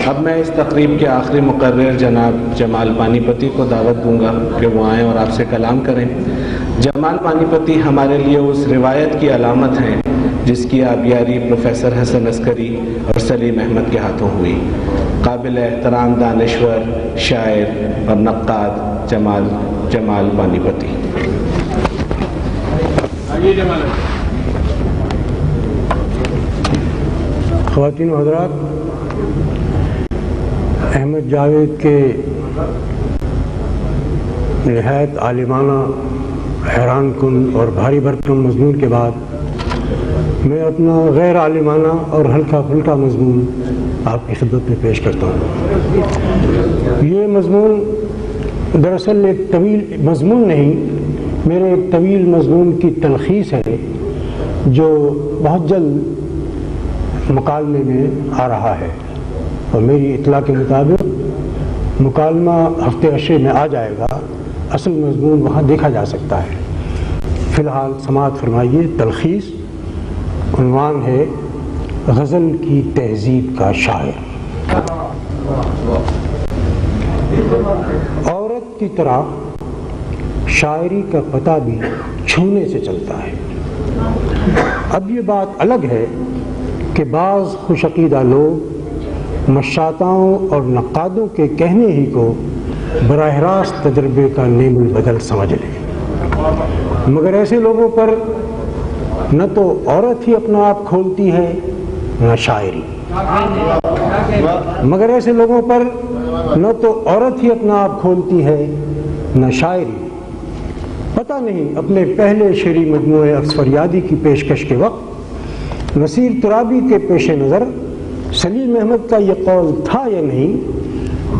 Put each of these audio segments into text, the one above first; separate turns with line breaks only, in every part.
اب میں اس تقریب کے آخری مقرر جناب جمال پانی پتی کو دعوت دوں گا کہ وہ آئیں اور آپ سے کلام کریں۔ جمال پانی پتی ہمارے لیے اس روایت کی علامت ہیں جس کی آبیاری پروفیسر حسن عسکری اور سلیم احمد کے ہاتھوں ہوئی۔ قابل احترام دانشور، شاعر اور نقاد جمال پانی پتی۔
خواتین و حضرات، احمد جاوید کے نہایت عالمانہ، حیران کن اور بھاری بھرکم مضمون کے بعد میں اپنا غیر عالمانہ اور ہلکا پھلکا مضمون آپ کی خدمت میں پیش کرتا ہوں۔ یہ مضمون دراصل ایک طویل مضمون نہیں، میرے ایک طویل مضمون کی تلخیص ہے جو بہت جلد مکالمے میں آ رہا ہے، اور میری اطلاع کے مطابق مکالمہ ہفتے عشرے میں آ جائے گا، اصل مضمون وہاں دیکھا جا سکتا ہے۔ فی الحال سماعت فرمائیے۔ تلخیص، عنوان ہے غزل کی تہذیب کا شاعر۔ عورت کی طرح شاعری کا پتہ بھی چھونے سے چلتا ہے۔ اب یہ بات الگ ہے کہ بعض خوش عقیدہ لوگ مشاطاؤں اور نقادوں کے کہنے ہی کو براہ راست تجربے کا نعم البدل سمجھ لیں، مگر ایسے لوگوں پر نہ تو عورت ہی اپنا آپ کھولتی ہے نہ شاعری، مگر ایسے لوگوں پر نہ تو عورت ہی اپنا آپ کھولتی ہے نہ شاعری۔ پتہ نہیں اپنے پہلے شعری مجموعے عکس فریادی کی پیشکش کے وقت نصیر ترابی کے پیش نظر سلیم احمد کا یہ قول تھا یا نہیں،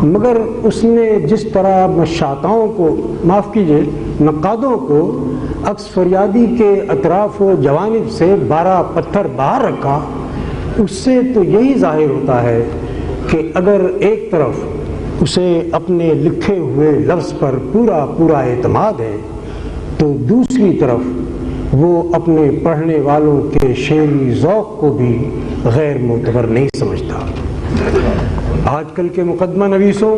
مگر اس نے جس طرح مشاطاؤں کو، معاف کیجیے، نقادوں کو عکس فریادی کے اطراف و جوانب سے 12 پتھر باہر رکھا، اس سے تو یہی ظاہر ہوتا ہے کہ اگر ایک طرف اسے اپنے لکھے ہوئے لفظ پر پورا اعتماد ہے تو دوسری طرف وہ اپنے پڑھنے والوں کے شعری ذوق کو بھی غیر معتبر نہیں سمجھتا۔ آج کل کے مقدمہ نویسوں،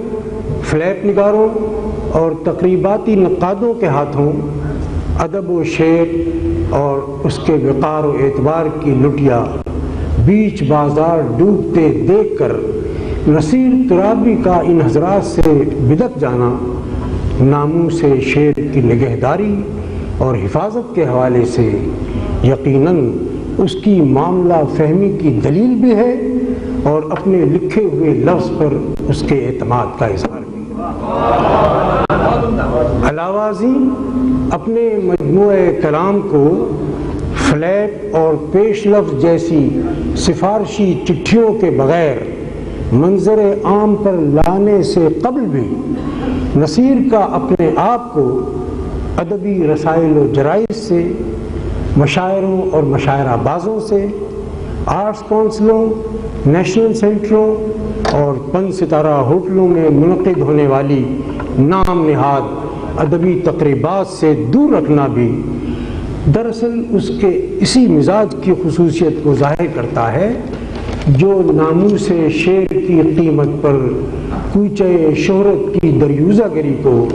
فلیپ نگاروں اور تقریباتی نقادوں کے ہاتھوں ادب و شعر اور اس کے وقار و اعتبار کی لٹیا بیچ بازار ڈوبتے دیکھ کر نصیر ترابی کا ان حضرات سے بدک جانا ناموس شعر کی نگہداری اور حفاظت کے حوالے سے یقیناً اس کی معاملہ فہمی کی دلیل بھی ہے اور اپنے لکھے ہوئے لفظ پر اس کے اعتماد کا اظہار بھی۔ علاوہ ازیں اپنے مجموعہ کلام کو فلیپ اور پیش لفظ جیسی سفارشی چٹھیوں کے بغیر منظر عام پر لانے سے قبل بھی نصیر کا اپنے آپ کو ادبی رسائل و جرائد سے، مشاعروں اور مشاعرہ بازوں سے، آرٹس کونسلوں، نیشنل سینٹروں اور 5 ستارہ ہوٹلوں میں منعقد ہونے والی نام نہاد ادبی تقریبات سے دور رکھنا بھی دراصل اس کے اسی مزاج کی خصوصیت کو ظاہر کرتا ہے جو ناموس شعر کی قیمت پر کوچے شہرت کی دریوزہ گری کو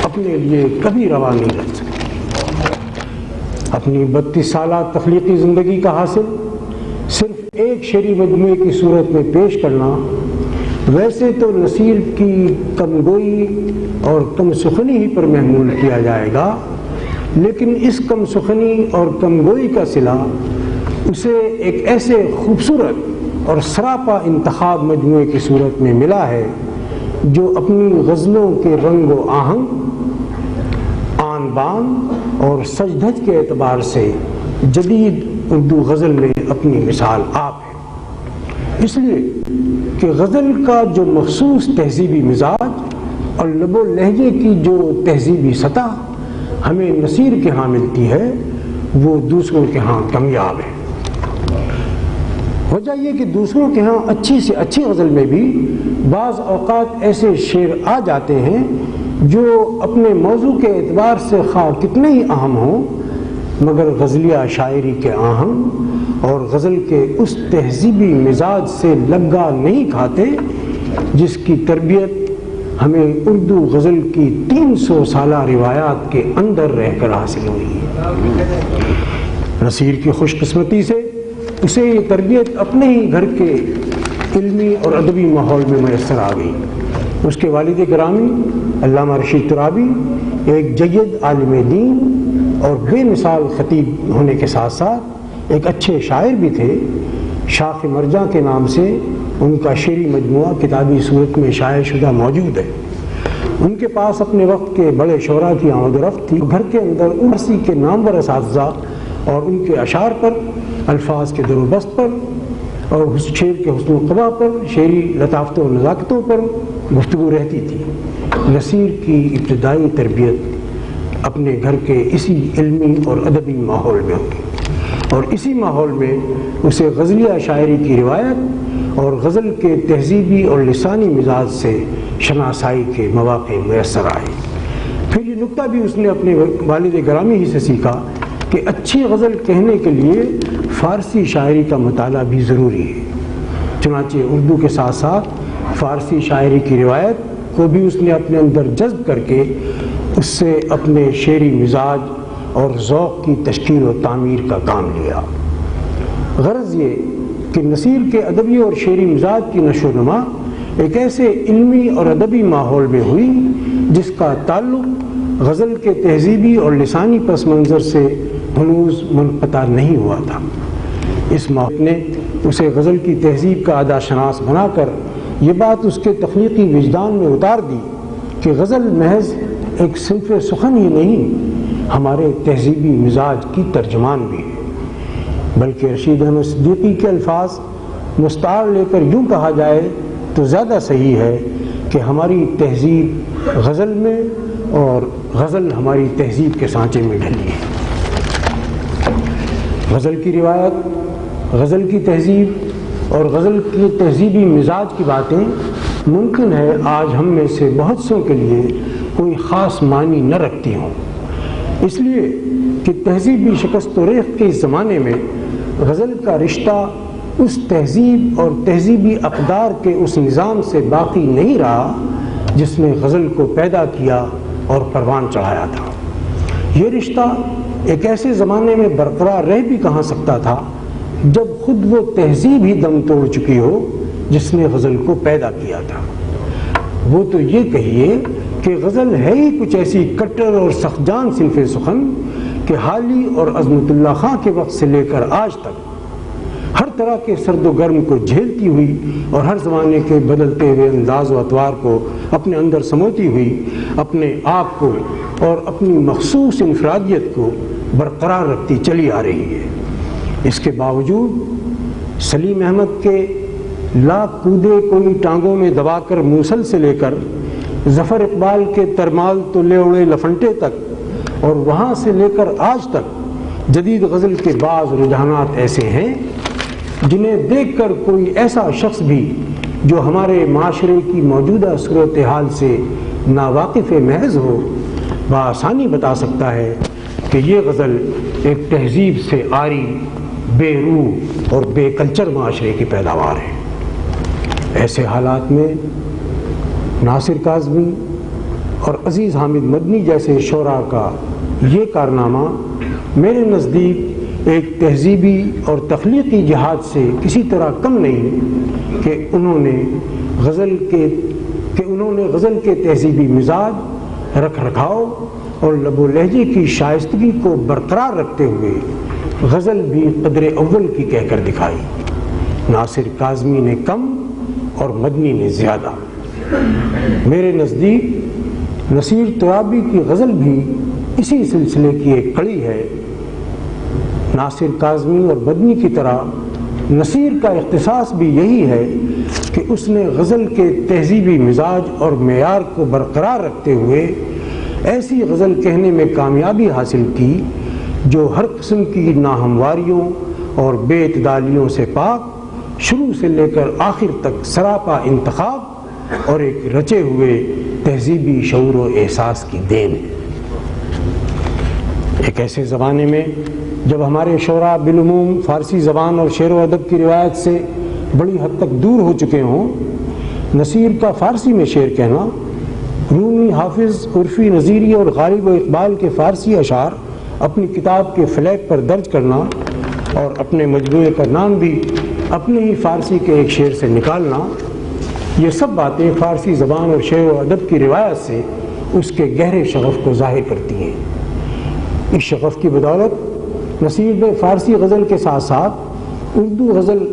اپنے لیے کبھی روا نہیں رکھ سکتا۔ اپنی 32 سالہ تخلیقی زندگی کا حاصل صرف ایک شعری مجموعے کی صورت میں پیش کرنا ویسے تو نصیر کی کم گوئی اور کم سخنی ہی پر محمول کیا جائے گا، لیکن اس کم سخنی اور کم گوئی کا صلہ اسے ایک ایسے خوبصورت اور سراپا انتخاب مجموعے کی صورت میں ملا ہے جو اپنی غزلوں کے رنگ و آہنگ، آن بان اور سج دھج کے اعتبار سے جدید اردو غزل میں اپنی مثال آپ ہے، اس لیے کہ غزل کا جو مخصوص تہذیبی مزاج اور لب و لہجے کی جو تہذیبی سطح ہمیں نصیر کے ہاں ملتی ہے وہ دوسروں کے ہاں کمیاب ہے۔ وجہ یہ کہ دوسروں کے ہاں اچھی سے اچھی غزل میں بھی بعض اوقات ایسے شعر آ جاتے ہیں جو اپنے موضوع کے اعتبار سے خواہ کتنے ہی اہم ہوں مگر غزلیہ شاعری کے آہنگ اور غزل کے اس تہذیبی مزاج سے لگا نہیں کھاتے جس کی تربیت ہمیں اردو غزل کی 300 سالہ روایات کے اندر رہ کر حاصل ہوئی ہے۔ نصیر کی خوش قسمتی سے اسے یہ تربیت اپنے ہی گھر کے علمی اور ادبی ماحول میں میسر آ گئی۔ اس کے والد گرامی علامہ رشید ترابی ایک جید عالم دین اور بے مثال خطیب ہونے کے ساتھ ساتھ ایک اچھے شاعر بھی تھے۔ شاخ مرجاں کے نام سے ان کا شعری مجموعہ کتابی صورت میں شائع شدہ موجود ہے۔ ان کے پاس اپنے وقت کے بڑے شعراء کی آمد و رفت تھی۔ گھر کے اندر اسی کے نامور اساتذہ اور ان کے اشعار پر، الفاظ کے در و بست پر اور شعر کے حسن و قبا پر، شعری لطافت و نزاکتوں پر گفتگو رہتی تھی۔ نصیر کی ابتدائی تربیت اپنے گھر کے اسی علمی اور ادبی ماحول میں ہوگی، اور اسی ماحول میں اسے غزلیہ شاعری کی روایت اور غزل کے تہذیبی اور لسانی مزاج سے شناسائی کے مواقع میسر آئے۔ پھر یہ نکتہ بھی اس نے اپنے والد گرامی ہی سے سیکھا کہ اچھی غزل کہنے کے لیے فارسی شاعری کا مطالعہ بھی ضروری ہے۔ چنانچہ اردو کے ساتھ ساتھ فارسی شاعری کی روایت کو بھی اس نے اپنے اندر جذب کر کے اس سے اپنے شعری مزاج اور ذوق کی تشکیل و تعمیر کا کام لیا۔ غرض یہ کہ نصیر کے ادبی اور شعری مزاج کی نشو و نما ایک ایسے علمی اور ادبی ماحول میں ہوئی جس کا تعلق غزل کے تہذیبی اور لسانی پس منظر سے ہنوز منقطع نہیں ہوا تھا۔ اس ماحول نے اسے غزل کی تہذیب کا ادا شناس بنا کر یہ بات اس کے تخلیقی وجدان میں اتار دی کہ غزل محض ایک صنف سخن ہی نہیں، ہمارے تہذیبی مزاج کی ترجمان بھی ہے۔ بلکہ رشید احمد صدیقی کے الفاظ مستعار لے کر یوں کہا جائے تو زیادہ صحیح ہے کہ ہماری تہذیب غزل میں اور غزل ہماری تہذیب کے سانچے میں ڈھلی ہے۔ غزل کی روایت، غزل کی تہذیب اور غزل کی تہذیبی مزاج کی باتیں ممکن ہے آج ہم میں سے بہت سوں کے لیے کوئی خاص معنی نہ رکھتی ہوں، اس لیے کہ تہذیبی شکست و ریخت کے اس زمانے میں غزل کا رشتہ اس تہذیب اور تہذیبی اقدار کے اس نظام سے باقی نہیں رہا جس نے غزل کو پیدا کیا اور پروان چڑھایا تھا۔ یہ رشتہ ایک ایسے زمانے میں برقرار رہ بھی کہاں سکتا تھا جب خود وہ تہذیب ہی دم توڑ چکی ہو جس نے غزل کو پیدا کیا تھا۔ وہ تو یہ کہیے کہ غزل ہے ہی کچھ ایسی کٹر اور سخت جان صنف سخن کہ حالی اور عظمت اللہ خاں کے وقت سے لے کر آج تک ہر طرح کے سرد و گرم کو جھیلتی ہوئی اور ہر زمانے کے بدلتے ہوئے انداز و اطوار کو اپنے اندر سموتی ہوئی اپنے آپ کو اور اپنی مخصوص انفرادیت کو برقرار رکھتی چلی آ رہی ہے۔ اس کے باوجود سلیم احمد کے لاکھ کودے کوئی ٹانگوں میں دبا کر موصل سے لے کر ظفر اقبال کے ترمال تو لے اڑے لفنٹے تک اور وہاں سے لے کر آج تک جدید غزل کے بعض رجحانات ایسے ہیں جنہیں دیکھ کر کوئی ایسا شخص بھی جو ہمارے معاشرے کی موجودہ صورتحال سے ناواقف محض ہو بآسانی بتا سکتا ہے کہ یہ غزل ایک تہذیب سے عاری، بے روح اور بے کلچر معاشرے کی پیداوار ہے۔ ایسے حالات میں ناصر کاظمی اور عزیز حامد مدنی جیسے شعراء کا یہ کارنامہ میرے نزدیک ایک تہذیبی اور تخلیقی جہاد سے کسی طرح کم نہیں کہ انہوں نے غزل کے تہذیبی مزاج، رکھ رکھاؤ اور لب و لہجے کی شائستگی کو برقرار رکھتے ہوئے غزل بھی قدر اول کی کہہ کر دکھائی۔ ناصر کاظمی نے کم اور مدنی نے زیادہ۔ میرے نزدیک نصیر ترابی کی غزل بھی اسی سلسلے کی ایک کڑی ہے۔ ناصر کاظمی اور مدنی کی طرح نصیر کا اختصاص بھی یہی ہے کہ اس نے غزل کے تہذیبی مزاج اور معیار کو برقرار رکھتے ہوئے ایسی غزل کہنے میں کامیابی حاصل کی جو ہر قسم کی ناہمواریوں اور بے اعتدالیوں سے پاک، شروع سے لے کر آخر تک سراپا انتخاب اور ایک رچے ہوئے تہذیبی شعور و احساس کی دین ہے۔ ایک ایسے زمانے میں جب ہمارے شعراء بالعموم فارسی زبان اور شعر و ادب کی روایت سے بڑی حد تک دور ہو چکے ہوں، نصیر کا فارسی میں شعر کہنا، رومی، حافظ، عرفی، نظیری اور غالب و اقبال کے فارسی اشعار اپنی کتاب کے فلیک پر درج کرنا اور اپنے مجموعے کا نام بھی اپنے ہی فارسی کے ایک شعر سے نکالنا، یہ سب باتیں فارسی زبان اور شعر و ادب کی روایت سے اس کے گہرے شغف کو ظاہر کرتی ہیں۔ اس شغف کی بدولت نصیر نے فارسی غزل کے ساتھ ساتھ اردو غزل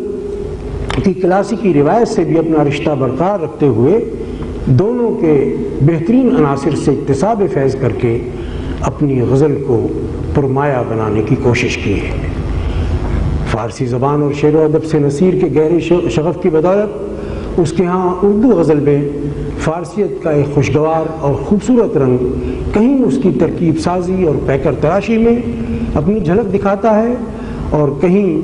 کی کلاسیکی روایت سے بھی اپنا رشتہ برقرار رکھتے ہوئے دونوں کے بہترین عناصر سے اکتساب فیض کر کے اپنی غزل کو پرمایہ بنانے کی کوشش کی ہے۔ فارسی زبان اور شعر و ادب سے نصیر کے گہرے شغف کی بدولت اس کے ہاں اردو غزل میں فارسیت کا ایک خوشگوار اور خوبصورت رنگ کہیں اس کی ترکیب سازی اور پیکر تراشی میں اپنی جھلک دکھاتا ہے اور کہیں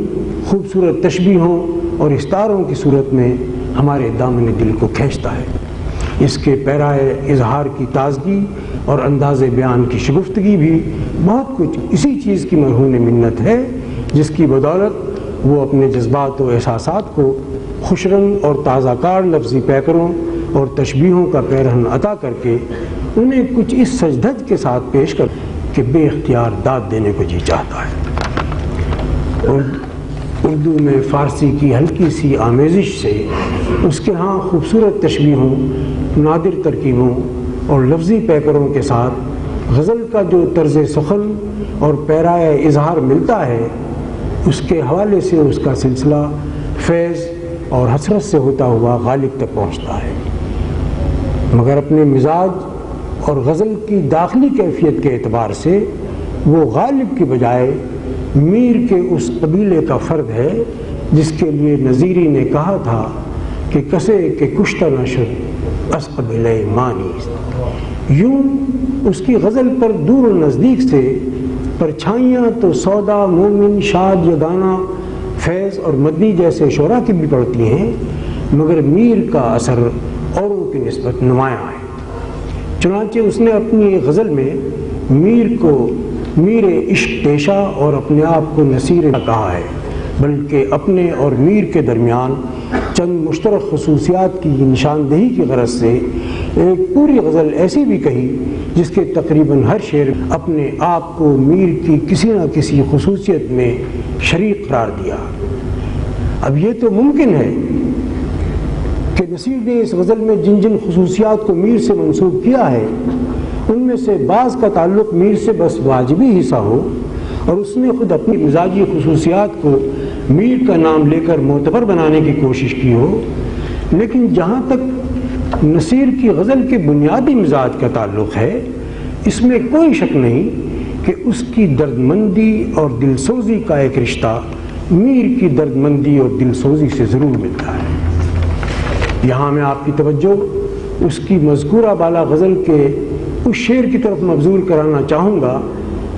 خوبصورت تشبیہوں اور استعاروں کی صورت میں ہمارے دامن دل کو کھینچتا ہے۔ اس کے پیرائے اظہار کی تازگی اور انداز بیان کی شگفتگی بھی بہت کچھ اسی چیز کی مرہون منت ہے جس کی بدولت وہ اپنے جذبات و احساسات کو خوش رنگ اور تازہ کار لفظی پیکروں اور تشبیہوں کا پیرہن عطا کر کے انہیں کچھ اس سجدھج کے ساتھ پیش کر کہ بے اختیار داد دینے کو جی چاہتا ہے۔ اردو میں فارسی کی ہلکی سی آمیزش سے اس کے ہاں خوبصورت تشبیہوں، نادر ترکیبوں اور لفظی پیکروں کے ساتھ غزل کا جو طرز سخن اور پیرائے اظہار ملتا ہے، اس کے حوالے سے اس کا سلسلہ فیض اور حسرت سے ہوتا ہوا غالب تک پہنچتا ہے، مگر اپنے مزاج اور غزل کی داخلی کیفیت کے اعتبار سے وہ غالب کی بجائے میر کے اس قبیلے کا فرد ہے جس کے لیے نظیری نے کہا تھا کہ کسے کہ کشتہ نشد اس قبیلہ مانی۔ یوں اس کی غزل پر دور و نزدیک سے پرچھائیاں تو سودا، مومن، شاد، یگانہ، فیض اور مدنی جیسے شعراء کی بھی پڑتی ہیں، مگر میر کا اثر اوروں کی نسبت نمایاں ہے۔ چنانچہ اس نے اپنی ایک غزل میں میر کو میر عشق پیشہ اور اپنے آپ کو نصیر کہا ہے، بلکہ اپنے اور میر کے درمیان چند مشترک خصوصیات کی نشاندہی کی غرض سے ایک پوری غزل ایسی بھی کہی جس کے تقریباً ہر شعر اپنے آپ کو میر کی کسی نہ کسی خصوصیت میں شریک قرار دیا۔ اب یہ تو ممکن ہے کہ نصیر نے اس غزل میں جن جن خصوصیات کو میر سے منسوب کیا ہے ان میں سے بعض کا تعلق میر سے بس واجبی حصہ ہو اور اس نے خود اپنی مزاجی خصوصیات کو میر کا نام لے کر معتبر بنانے کی کوشش کی ہو، لیکن جہاں تک نصیر کی غزل کے بنیادی مزاج کا تعلق ہے، اس میں کوئی شک نہیں کہ اس کی دردمندی اور دل سوزی کا ایک رشتہ میر کی دردمندی اور دل سوزی سے ضرور ملتا ہے۔ یہاں میں آپ کی توجہ اس کی مذکورہ بالا غزل کے اس شعر کی طرف مبذول کرانا چاہوں گا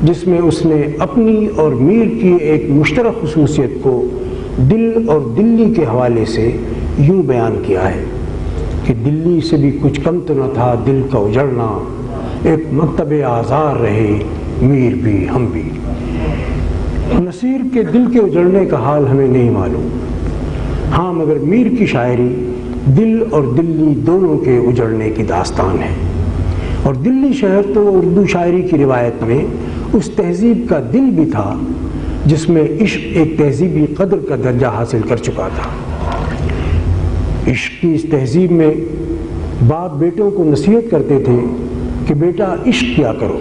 جس میں اس نے اپنی اور میر کی ایک مشترک خصوصیت کو دل اور دلی کے حوالے سے یوں بیان کیا ہے کہ دلی سے بھی کچھ کم تو نہ تھا دل کا اجڑنا، ایک مکتب آزار رہے میر بھی ہم بھی۔ نصیر کے دل کے اجڑنے کا حال ہمیں نہیں معلوم، ہاں مگر میر کی شاعری دل اور دلی دونوں کے اجڑنے کی داستان ہے، اور دلی شہر تو اردو شاعری کی روایت میں اس تہذیب کا دل بھی تھا جس میں عشق ایک تہذیبی قدر کا درجہ حاصل کر چکا تھا۔ عشق کی اس تہذیب میں باپ بیٹوں کو نصیحت کرتے تھے کہ بیٹا عشق کیا کرو،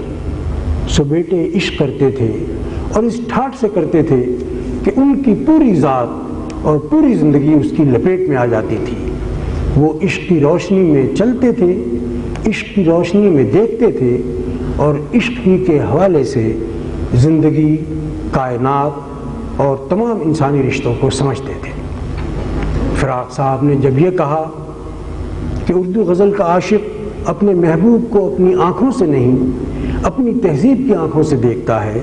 سو بیٹے عشق کرتے تھے اور اس ٹھاٹ سے کرتے تھے کہ ان کی پوری ذات اور پوری زندگی اس کی لپیٹ میں آ جاتی تھی۔ وہ عشق کی روشنی میں چلتے تھے، عشق کی روشنی میں دیکھتے تھے اور عشق ہی کے حوالے سے زندگی، کائنات اور تمام انسانی رشتوں کو سمجھتے تھے۔ فراق صاحب نے جب یہ کہا کہ اردو غزل کا عاشق اپنے محبوب کو اپنی آنکھوں سے نہیں اپنی تہذیب کی آنکھوں سے دیکھتا ہے،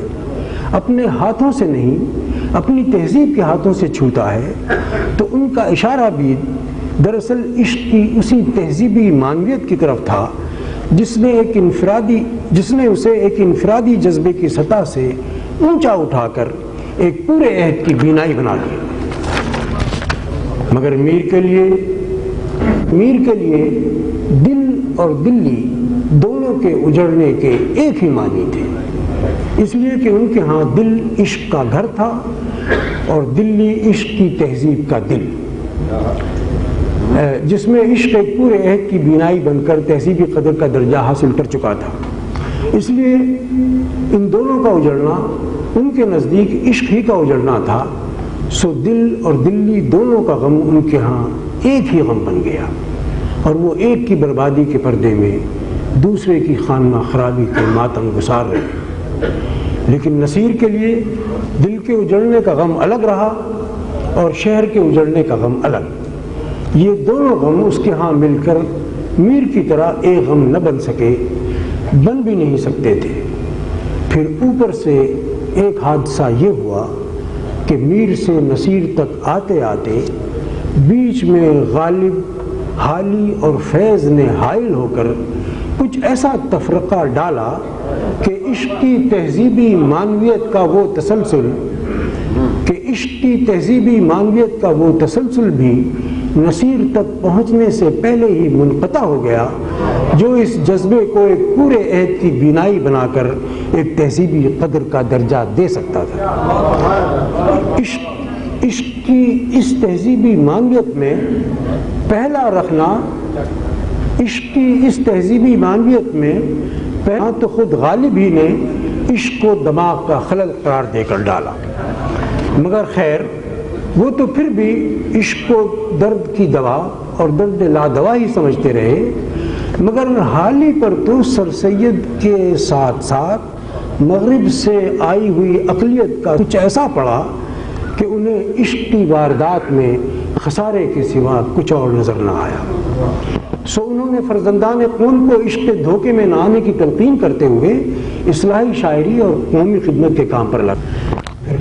اپنے ہاتھوں سے نہیں اپنی تہذیب کے ہاتھوں سے چھوتا ہے، تو ان کا اشارہ بھی دراصل عشق کی اسی تہذیبی معنویت کی طرف تھا جس نے اسے ایک انفرادی جذبے کی سطح سے اونچا اٹھا کر ایک پورے عہد کی بینائی بنا دی۔ مگر میر کے لیے میر کے لیے دل اور دلی دونوں کے اجڑنے کے ایک ہی معنی تھے، اس لیے کہ ان کے ہاں دل عشق کا گھر تھا اور دلی عشق کی تہذیب کا دل، جس میں عشق ایک پورے عہد کی بینائی بن کر تہذیبی قدر کا درجہ حاصل کر چکا تھا۔ اس لیے ان دونوں کا اجڑنا ان کے نزدیک عشق ہی کا اجڑنا تھا، سو دل اور دلی دونوں کا غم ان کے ہاں ایک ہی غم بن گیا، اور وہ ایک کی بربادی کے پردے میں دوسرے کی خانہ خرابی کے ماتم گسار رہے۔ لیکن نصیر کے لیے دل کے اجڑنے کا غم الگ رہا اور شہر کے اجڑنے کا غم الگ، یہ دونوں غم اس کے ہاں مل کر میر کی طرح ایک غم نہ بن سکے، بن بھی نہیں سکتے تھے۔ پھر اوپر سے ایک حادثہ یہ ہوا کہ میر سے نصیر تک آتے آتے بیچ میں غالب، حالی اور فیض نے حائل ہو کر کچھ ایسا تفرقہ ڈالا کہ عشق کی تہذیبی معنویت کا وہ تسلسل بھی نصیر تک پہنچنے سے پہلے ہی منقطع ہو گیا، جو اس جذبے کو ایک پورے عہد کی بینائی بنا کر ایک تہذیبی قدر کا درجہ دے سکتا تھا۔ عشق کی اس تہذیبی معنویت میں پہلا رکھنا، عشق کی اس تہذیبی معنویت میں پہلا تو خود غالب ہی نے عشق کو دماغ کا خلل قرار دے کر ڈالا، مگر خیر وہ تو پھر بھی عشق کو درد کی دوا اور درد لا دوا ہی سمجھتے رہے، مگر حالی پر تو سر سید کے ساتھ ساتھ مغرب سے آئی ہوئی اقلیت کا کچھ ایسا پڑا کہ انہیں عشق کی واردات میں خسارے کے سوا کچھ اور نظر نہ آیا، سو انہوں نے فرزندان قوم کو عشق کے دھوکے میں نہ آنے کی تلقین کرتے ہوئے اصلاحی شاعری اور قومی خدمت کے کام پر لگے،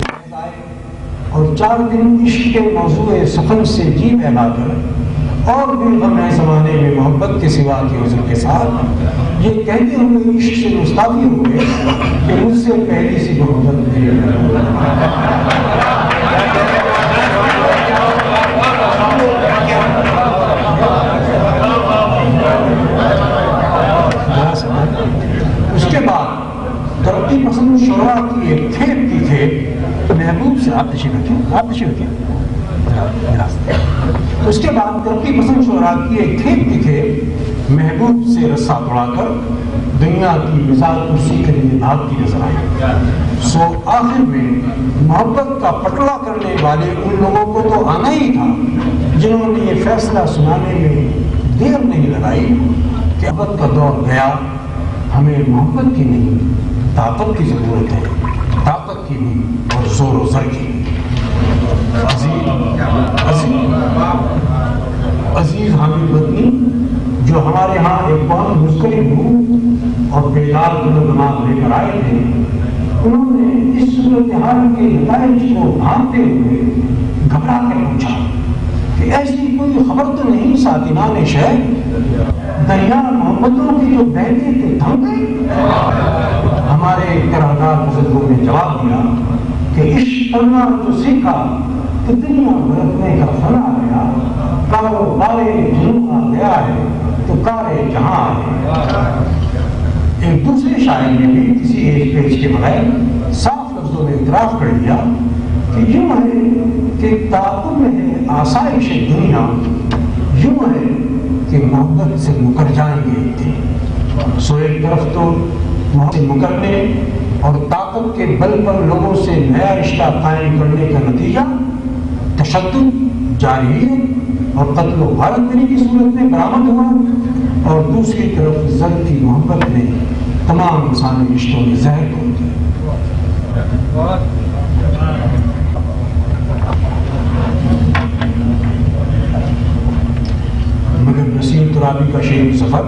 اور 4 دن عشق کے موضوع سخن سے جی بہلا کر اور بھی غم ہے زمانے میں محبت کے سوا کے عذر کے ساتھ یہ کہتے ہوئے عشق سے مستعفی ہوئے کہ مجھ سے پہلی سی محبت نہیں۔ اس کے بعد ترقی پسند شعراء کی ایک کھیپ کی کھیپ محبوب سے آپ تشریف رکھیں اس کے بعد ترقی پسند شعراء کی ایک کھیپ کی کھیپ محبوب سے رسا توڑا کر دنیا کی مزاج کرسی کے لیے بھاگتی نظر آئی، سو آخر میں محبت کا پٹڑا کرنے والے ان لوگوں کو تو آنا ہی تھا جنہوں نے یہ فیصلہ سنانے میں دیر نہیں لگائی کہ محبت کا دور گیا، ہمیں محبت کی نہیں طاقت کی ضرورت ہے، طاقت کی بھی اور زور و زر کی۔ عزیز حامد مدنی جو ہمارے ہاں ایک بہت مستقل ہو اور بیدار دماغ لے کر آئے تھے، انہوں نے اس صورتحال کے نتائج کو بھانتے ہوئے گھبرا کر پوچھا کہ ایسی کوئی خبر تو نہیں ساتینان شہر، دریا محمدوں کی جو بہنے تھے تھم گئی؟ ہمارے قرارداد بزرگوں نے جواب دیا کہ عشق کرنا جو سیکھا تو دنیا برتنے کا فن آ گیا، کاروبار جنوب آ گیا ہے تو کارے جہاں ہے۔ ایک دوسرے شاعر نے بھی کسی ایج پیج کے بغیر صاف لفظوں میں اعتراف کر دیا کہ یوں ہے کہ تعاقب میں ہے آسائش دنیا، یوں ہے کہ محبت سے مکر جائیں گے تھے۔ سو ایک طرف تو محبت سے مکرنے اور طاقت کے بل پر لوگوں سے نیا رشتہ قائم کرنے کا نتیجہ تشدد، جارحیت اور قتل و غارت گری کی صورت میں برآمد ہوا، اور دوسری طرف زر کی محبت نے تمام انسانی رشتوں میں زہر کھول دیا۔ مگر نسیم ترابی کا شعری سفر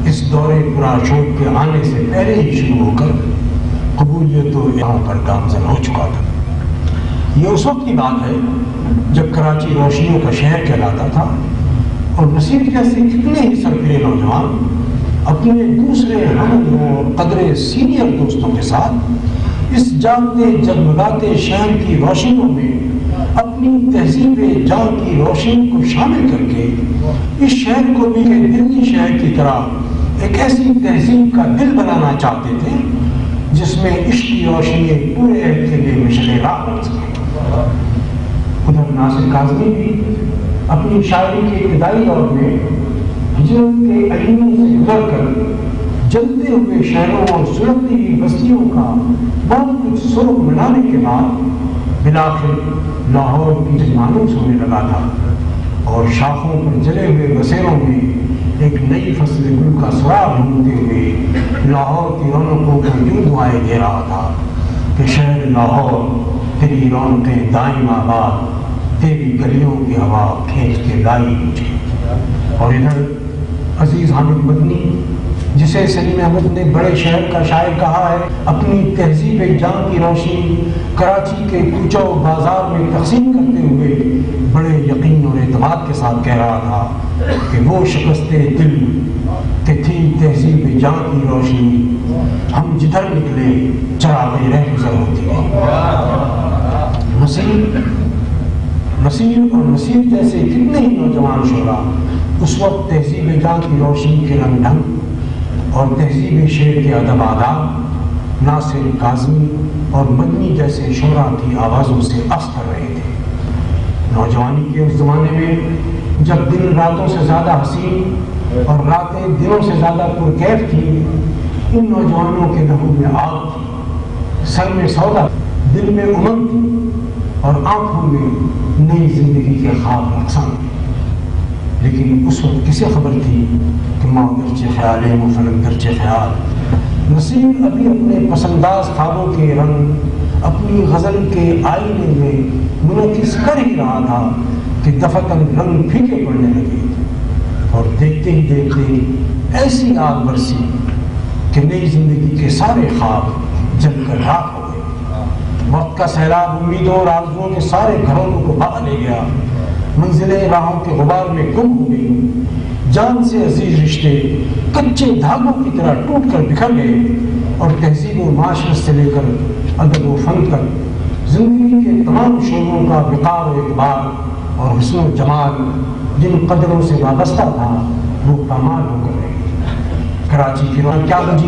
اس دورے پرآشوب کے آنے سے پہلے ہی شروع ہو کر قبولیت و یہاں پر گامزن ہو چکا تھا۔ یہ اس وقت کی بات ہے جب کراچی روشنیوں کا شہر کہلاتا تھا، اور نصیر جیسے کتنے ہی سرفرے نوجوان اپنے دوسرے ہم اور قدرے سینئر دوستوں کے ساتھ اس جاگتے جگمگاتے شہر کی روشنیوں میں اپنی تہذیب جان کی روشنی کو شامل کر کے اس شہر کو بھی ایک دلی شہر کی طرح ایک ایسی تہذیب کا دل بنانا چاہتے تھے جس میں عشق کی روشنی پورے عہد کے لیے مشعل راہ بن سکے۔ ادھر ناصر کاظمی بھی اپنی شاعری کے ابتدائی دور میں ہجرت کے علیموں سے گزر کر جلتے ہوئے شہروں اور سلگتی ہوئی بستیوں کا بہت کچھ سرخ ملانے کے بعد بلاخر لاہور کی مانوس ہونے لگا تھا اور شاخوں پر جلے ہوئے بسیروں میں ایک نئی فصل گل کا سراغ ڈھونڈتے ہوئے لاہور کی رونقوں کو یوں دعائیں دے رہا تھا کہ شہر لاہور تیری رونقیں دائم آباد، تیری گلیوں کی ہوا کھینچ کے لائی مجھے۔ اور ادھر عزیز حامد مدنی، جسے سلیم احمد نے بڑے شہر کا شاعر کہا ہے، اپنی تہذیب جان کی روشنی کراچی کے کوچوں بازار میں تقسیم کرتے ہوئے بڑے یقین اور اعتماد کے ساتھ کہہ رہا تھا کہ وہ شکست دل کہ تھی تہذیب جان کی روشنی، ہم جدھر نکلے چراغ رہ گزر ہوتی ہے۔ نصیر اور نصیر جیسے کتنے ہی نوجوان شعراء اس وقت تہذیب جان کی روشنی کے رنگ ڈھنگ اور تہذیب شعر کے ادب آداب ناصر کاظمی اور مدنی جیسے شعراء کی آوازوں سے اثر کر رہے تھے۔ نوجوانی کے اس زمانے میں جب دن راتوں سے زیادہ حسین اور راتیں دنوں سے زیادہ پرکیف تھی، ان نوجوانوں کے لہو میں آگ تھی، سر میں سودا، دل میں امنگ تھی اور آنکھوں میں نئی زندگی کے خواب رقصاں تھے۔ لیکن اس وقت کسے خبر تھی کہ ماں گرچہ خیال ہے وہ فلک گرچہ خیال۔ نصیر ابھی اپنے پسنداز خوابوں کے رنگ اپنی غزل کے آئینے میں منعکس کر ہی رہا تھا کہ دفعتاً رنگ پھیکے پڑنے لگے اور دیکھتے ہی دیکھتے ایسی آگ برسی کہ نئی زندگی کے سارے خواب جل کر راکھ ہو گئے۔ وقت کا سیلاب امیدوں اور آرزوؤں کے سارے گھروں کو بہا لے گیا، منزلیں راہوں کے غبار میں گم ہو گئی، جان سے عزیز رشتے کچے دھاگوں کی طرح ٹوٹ کر بکھر گئے اور تہذیب و معاشرت سے لے کر ادب و فن تک زندگی کے تمام شعبوں کا وقار و اعتبار اور حسن و جمال جن قدروں سے وابستہ تھا وہ پامال ہو کر رہے۔ کراچی کی رونق کیا بجی